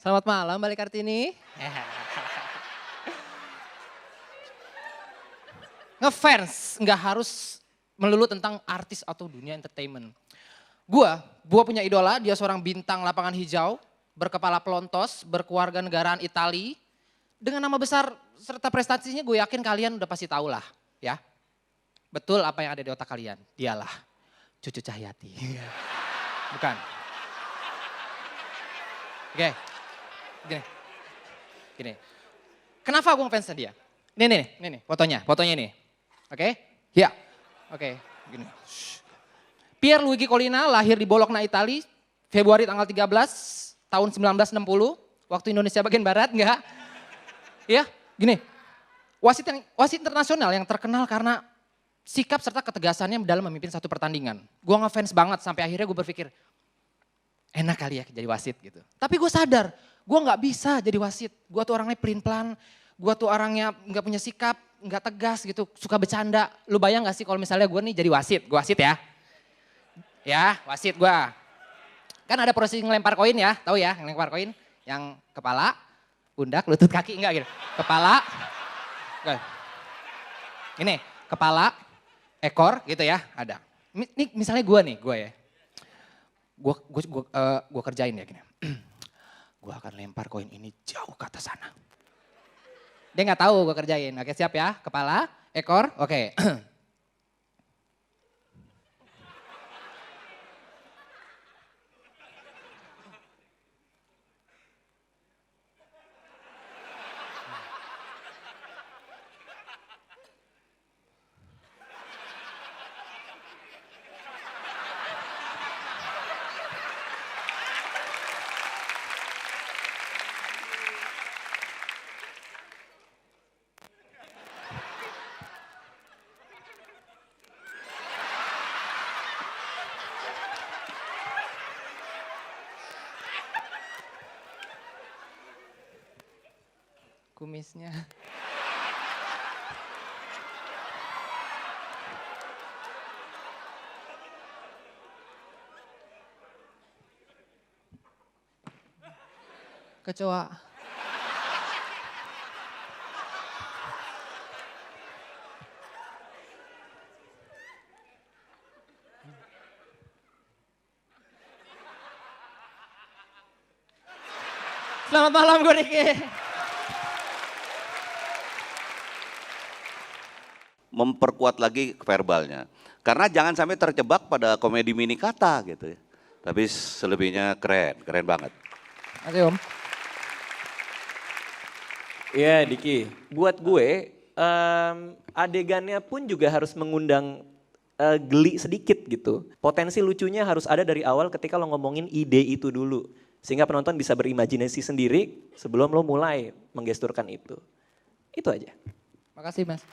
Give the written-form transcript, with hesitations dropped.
Selamat malam Mbak Kartini. Ngefans nggak harus melulu tentang artis atau dunia entertainment. Gua punya idola, dia seorang bintang lapangan hijau, berkepala pelontos, berkeluarga negaraan Itali. Dengan nama besar serta prestasinya gue yakin kalian udah pasti tahu lah ya. Betul apa yang ada di otak kalian, dialah Cucu Cahyati. Bukan. Oke, gini. Kenapa gue ngefans dia? Nih, fotonya nih. Oke, ya, oke, gini. Pierluigi Collina lahir di Bologna, Itali, Februari tanggal 13 tahun 1960, waktu Indonesia bagian barat, enggak? Ya, gini. Wasit internasional yang terkenal karena sikap serta ketegasannya dalam memimpin satu pertandingan. Gue ngefans banget sampai akhirnya gue berpikir, enak kali ya jadi wasit gitu. Tapi gue sadar, gue gak bisa jadi wasit. Gue tuh orangnya pelin-pelan, gue tuh orangnya gak punya sikap, gak tegas gitu, suka bercanda. Lu bayang gak sih kalau misalnya gue nih jadi wasit, gue wasit ya. Ya, wasit gue. Kan ada proses ngelempar koin ya, tahu ya ngelempar koin? Yang kepala, pundak, lutut, kaki, enggak gitu. Kepala, ini kepala, ekor gitu ya, ada. Ini misalnya gue ya. Gue kerjain ya gini. Gue akan lempar koin ini jauh ke atas sana. Dia nggak tahu gue kerjain. Oke, siap ya. Kepala, ekor, oke. Kumisnya. Kecoa. Selamat malam gue Niki. Memperkuat lagi verbalnya. Karena jangan sampai terjebak pada komedi mini kata gitu ya. Tapi selebihnya keren banget. Oke Om. Iya Diki, buat gue adegannya pun juga harus mengundang geli sedikit gitu. Potensi lucunya harus ada dari awal ketika lo ngomongin ide itu dulu. Sehingga penonton bisa berimajinasi sendiri sebelum lo mulai menggesturkan itu. Itu aja. Makasih Mas.